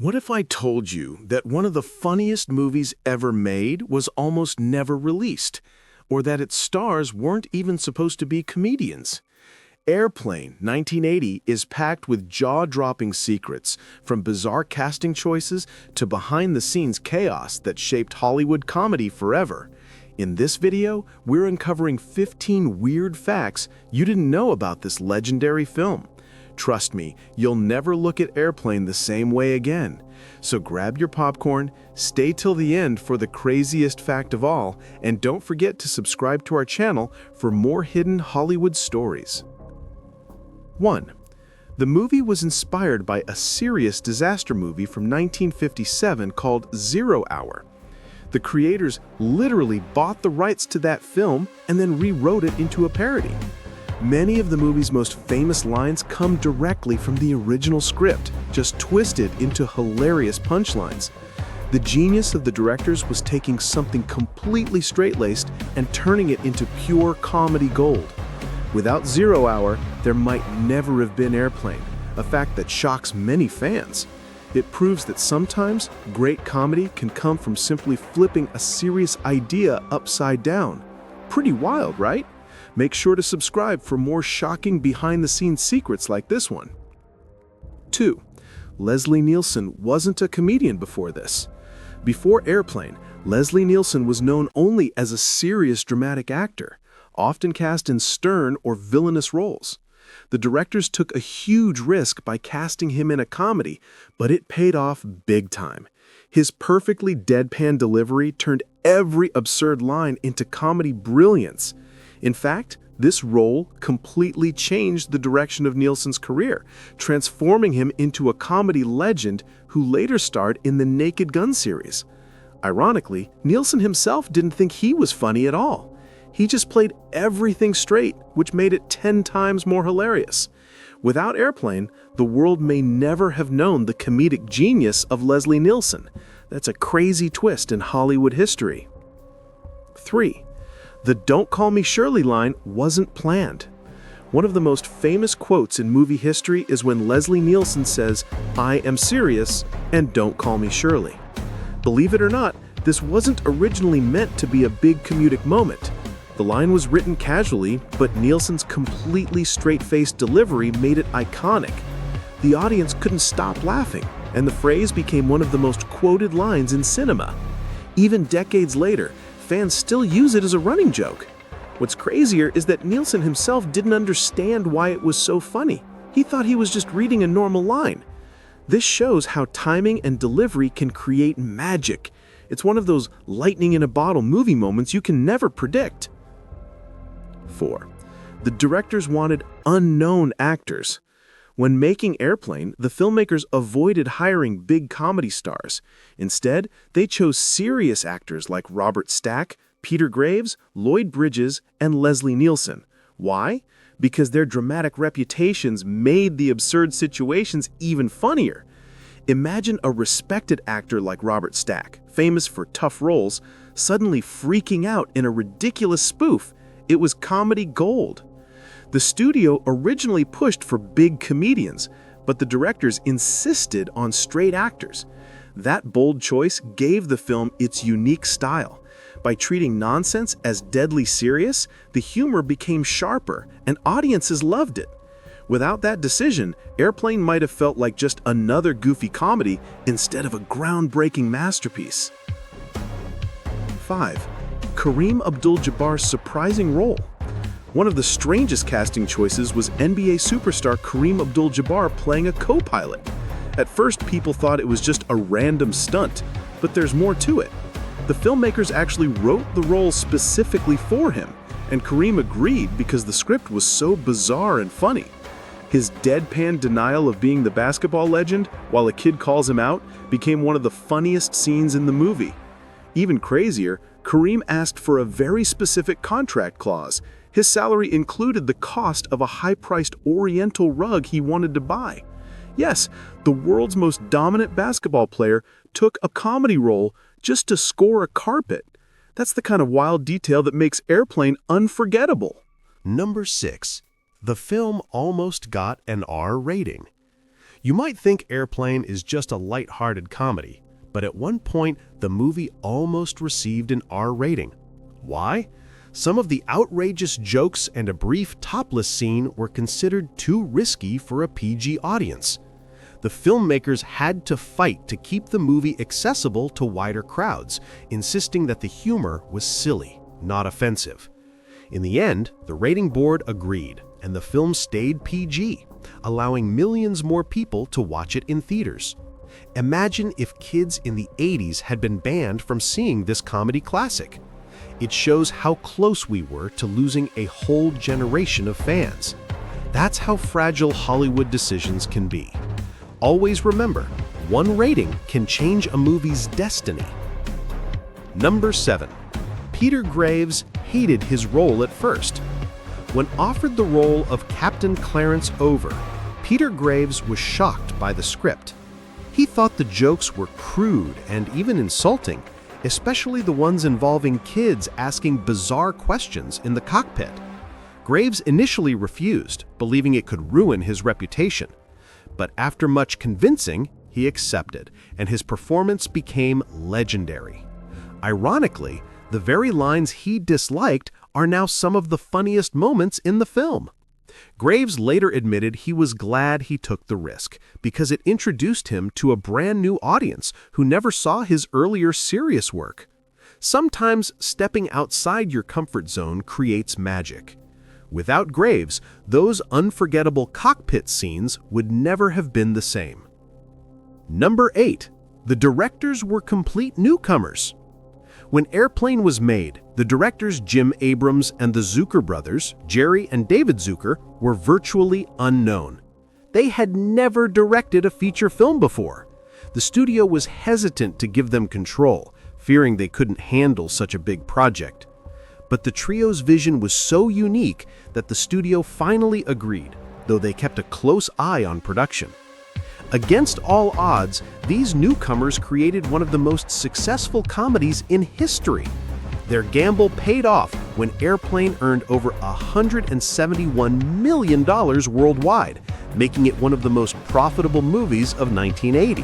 What if I told you that one of the funniest movies ever made was almost never released, or that its stars weren't even supposed to be comedians? Airplane, 1980, is packed with jaw-dropping secrets, from bizarre casting choices to behind-the-scenes chaos that shaped Hollywood comedy forever. In this video, we're uncovering 15 weird facts you didn't know about this legendary film. Trust me, you'll never look at Airplane the same way again. So grab your popcorn, stay till the end for the craziest fact of all, and don't forget to subscribe to our channel for more hidden Hollywood stories. 1. The movie was inspired by a serious disaster movie from 1957 called 0 Hour. The creators literally bought the rights to that film and then rewrote it into a parody. Many of the movie's most famous lines come directly from the original script, just twisted into hilarious punchlines. The genius of the directors was taking something completely straight-laced and turning it into pure comedy gold. Without 0 Hour, there might never have been Airplane, a fact that shocks many fans. It proves that sometimes great comedy can come from simply flipping a serious idea upside down. Pretty wild, right? Make sure to subscribe for more shocking behind-the-scenes secrets like this one. 2. Leslie Nielsen wasn't a comedian before this. Before Airplane, Leslie Nielsen was known only as a serious dramatic actor, often cast in stern or villainous roles. The directors took a huge risk by casting him in a comedy, but it paid off big time. His perfectly deadpan delivery turned every absurd line into comedy brilliance. In fact, this role completely changed the direction of Nielsen's career, transforming him into a comedy legend who later starred in the Naked Gun series. Ironically, Nielsen himself didn't think he was funny at all. He just played everything straight, which made it 10 times more hilarious. Without Airplane, the world may never have known the comedic genius of Leslie Nielsen. That's a crazy twist in Hollywood history. 3. The "Don't Call Me Shirley" line wasn't planned. One of the most famous quotes in movie history is when Leslie Nielsen says, "I am serious, and don't call me Shirley." Believe it or not, this wasn't originally meant to be a big comedic moment. The line was written casually, but Nielsen's completely straight-faced delivery made it iconic. The audience couldn't stop laughing, and the phrase became one of the most quoted lines in cinema. Even decades later, fans still use it as a running joke. What's crazier is that Nielsen himself didn't understand why it was so funny. He thought he was just reading a normal line. This shows how timing and delivery can create magic. It's one of those lightning-in-a-bottle movie moments you can never predict. 4. The directors wanted unknown actors. When making Airplane, the filmmakers avoided hiring big comedy stars. Instead, they chose serious actors like Robert Stack, Peter Graves, Lloyd Bridges, and Leslie Nielsen. Why? Because their dramatic reputations made the absurd situations even funnier. Imagine a respected actor like Robert Stack, famous for tough roles, suddenly freaking out in a ridiculous spoof. It was comedy gold. The studio originally pushed for big comedians, but the directors insisted on straight actors. That bold choice gave the film its unique style. By treating nonsense as deadly serious, the humor became sharper, and audiences loved it. Without that decision, Airplane might have felt like just another goofy comedy instead of a groundbreaking masterpiece. 5. Kareem Abdul-Jabbar's surprising role. One of the strangest casting choices was NBA superstar Kareem Abdul-Jabbar playing a co-pilot. At first, people thought it was just a random stunt, but there's more to it. The filmmakers actually wrote the role specifically for him, and Kareem agreed because the script was so bizarre and funny. His deadpan denial of being the basketball legend, while a kid calls him out, became one of the funniest scenes in the movie. Even crazier, Kareem asked for a very specific contract clause. His salary included the cost of a high-priced Oriental rug he wanted to buy. Yes, the world's most dominant basketball player took a comedy role just to score a carpet. That's the kind of wild detail that makes Airplane unforgettable. Number 6. The film almost got an R rating. You might think Airplane is just a light-hearted comedy, but at one point, the movie almost received an R rating. Why? Some of the outrageous jokes and a brief topless scene were considered too risky for a PG audience. The filmmakers had to fight to keep the movie accessible to wider crowds, insisting that the humor was silly, not offensive. In the end, the rating board agreed, and the film stayed PG, allowing millions more people to watch it in theaters. Imagine if kids in the 80s had been banned from seeing this comedy classic. It shows how close we were to losing a whole generation of fans. That's how fragile Hollywood decisions can be. Always remember, one rating can change a movie's destiny. Number 7. Peter Graves hated his role at first. When offered the role of Captain Clarence Over, Peter Graves was shocked by the script. He thought the jokes were crude and even insulting, especially the ones involving kids asking bizarre questions in the cockpit. Graves initially refused, believing it could ruin his reputation. But after much convincing, he accepted, and his performance became legendary. Ironically, the very lines he disliked are now some of the funniest moments in the film. Graves later admitted he was glad he took the risk because it introduced him to a brand new audience who never saw his earlier serious work. Sometimes stepping outside your comfort zone creates magic. Without Graves, those unforgettable cockpit scenes would never have been the same. Number 8. The directors were complete newcomers. When Airplane was made, the directors Jim Abrams and the Zucker brothers, Jerry and David Zucker, were virtually unknown. They had never directed a feature film before. The studio was hesitant to give them control, fearing they couldn't handle such a big project. But the trio's vision was so unique that the studio finally agreed, though they kept a close eye on production. Against all odds, these newcomers created one of the most successful comedies in history. Their gamble paid off when Airplane earned over $171 million worldwide, making it one of the most profitable movies of 1980.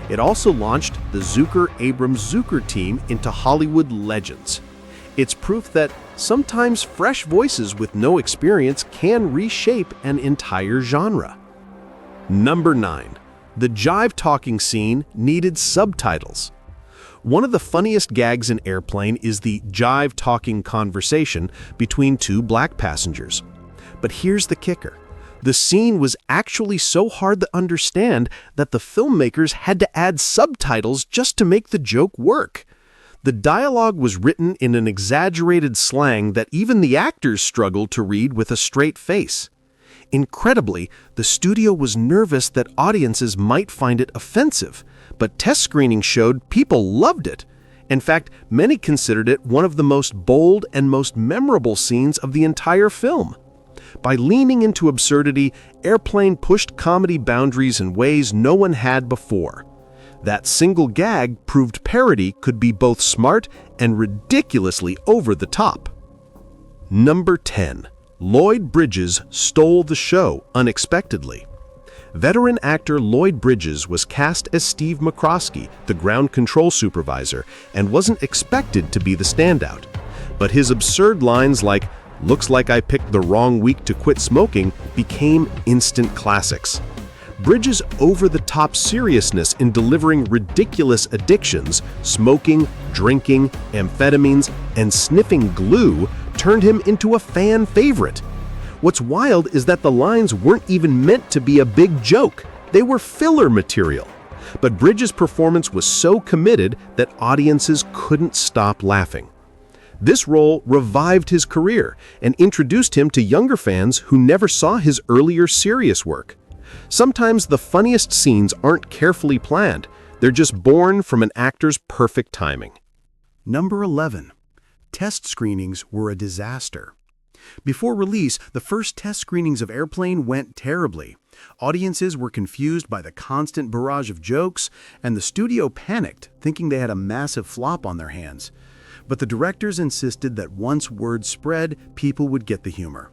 It also launched the Zucker-Abrams-Zucker team into Hollywood legends. It's proof that sometimes fresh voices with no experience can reshape an entire genre. Number 9. The jive-talking scene needed subtitles. One of the funniest gags in Airplane is the jive-talking conversation between two black passengers. But here's the kicker. The scene was actually so hard to understand that the filmmakers had to add subtitles just to make the joke work. The dialogue was written in an exaggerated slang that even the actors struggled to read with a straight face. Incredibly, the studio was nervous that audiences might find it offensive, but test screenings showed people loved it. In fact, many considered it one of the most bold and most memorable scenes of the entire film. By leaning into absurdity, Airplane pushed comedy boundaries in ways no one had before. That single gag proved parody could be both smart and ridiculously over the top. Number 10. Lloyd Bridges stole the show unexpectedly. Veteran actor Lloyd Bridges was cast as Steve McCroskey, the ground control supervisor, and wasn't expected to be the standout. But his absurd lines like, "Looks like I picked the wrong week to quit smoking," became instant classics. Bridges' over-the-top seriousness in delivering ridiculous addictions, smoking, drinking, amphetamines, and sniffing glue turned him into a fan favorite. What's wild is that the lines weren't even meant to be a big joke. They were filler material. But Bridges' performance was so committed that audiences couldn't stop laughing. This role revived his career and introduced him to younger fans who never saw his earlier serious work. Sometimes the funniest scenes aren't carefully planned. They're just born from an actor's perfect timing. Number 11. Test screenings were a disaster. Before release, the first test screenings of Airplane went terribly. Audiences were confused by the constant barrage of jokes, and the studio panicked, thinking they had a massive flop on their hands. But the directors insisted that once word spread, people would get the humor.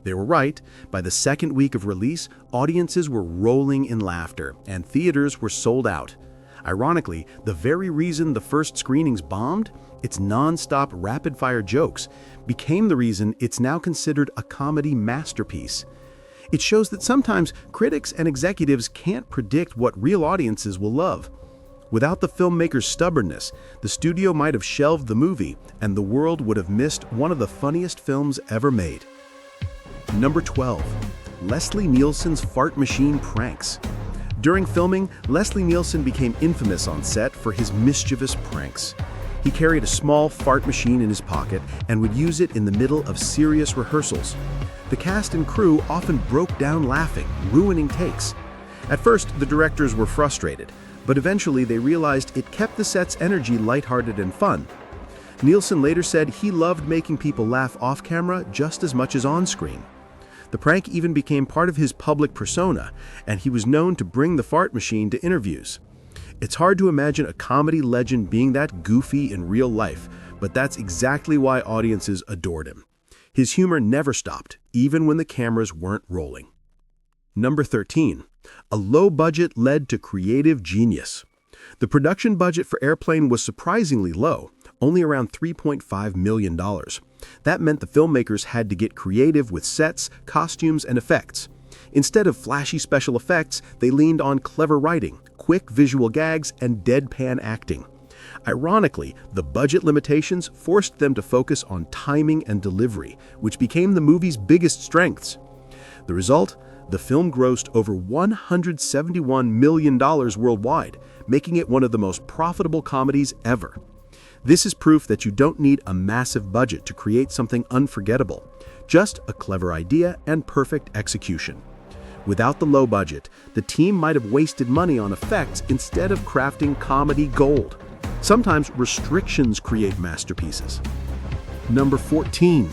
They were right. By the second week of release, audiences were rolling in laughter, and theaters were sold out. Ironically, the very reason the first screenings bombed, its non-stop rapid-fire jokes, became the reason it's now considered a comedy masterpiece. It shows that sometimes critics and executives can't predict what real audiences will love. Without the filmmaker's stubbornness, the studio might have shelved the movie, and the world would have missed one of the funniest films ever made. Number 12. Leslie Nielsen's fart machine pranks. During filming, Leslie Nielsen became infamous on set for his mischievous pranks. He carried a small fart machine in his pocket and would use it in the middle of serious rehearsals. The cast and crew often broke down laughing, ruining takes. At first, the directors were frustrated, but eventually they realized it kept the set's energy lighthearted and fun. Nielsen later said he loved making people laugh off camera just as much as on screen. The prank even became part of his public persona, and he was known to bring the fart machine to interviews. It's hard to imagine a comedy legend being that goofy in real life, but that's exactly why audiences adored him. His humor never stopped, even when the cameras weren't rolling. Number 13. A low budget led to creative genius. The production budget for Airplane was surprisingly low, only around $3.5 million. That meant the filmmakers had to get creative with sets, costumes, and effects. Instead of flashy special effects, they leaned on clever writing, quick visual gags, and deadpan acting. Ironically, the budget limitations forced them to focus on timing and delivery, which became the movie's biggest strengths. The result? The film grossed over $171 million worldwide, making it one of the most profitable comedies ever. This is proof that you don't need a massive budget to create something unforgettable, just a clever idea and perfect execution. Without the low budget, the team might have wasted money on effects instead of crafting comedy gold. Sometimes restrictions create masterpieces. Number 14.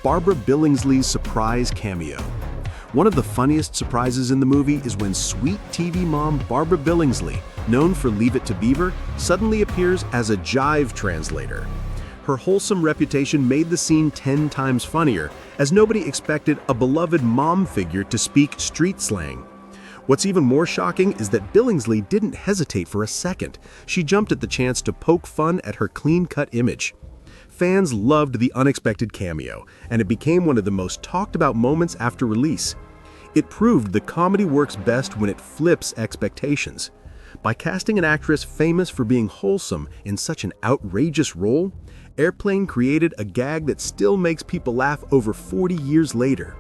Barbara Billingsley's surprise cameo. One of the funniest surprises in the movie is when sweet TV mom Barbara Billingsley, known for Leave It to Beaver, suddenly appears as a jive translator. Her wholesome reputation made the scene 10 times funnier, as nobody expected a beloved mom figure to speak street slang. What's even more shocking is that Billingsley didn't hesitate for a second. She jumped at the chance to poke fun at her clean-cut image. Fans loved the unexpected cameo, and it became one of the most talked-about moments after release. It proved the comedy works best when it flips expectations. By casting an actress famous for being wholesome in such an outrageous role, Airplane created a gag that still makes people laugh over 40 years later.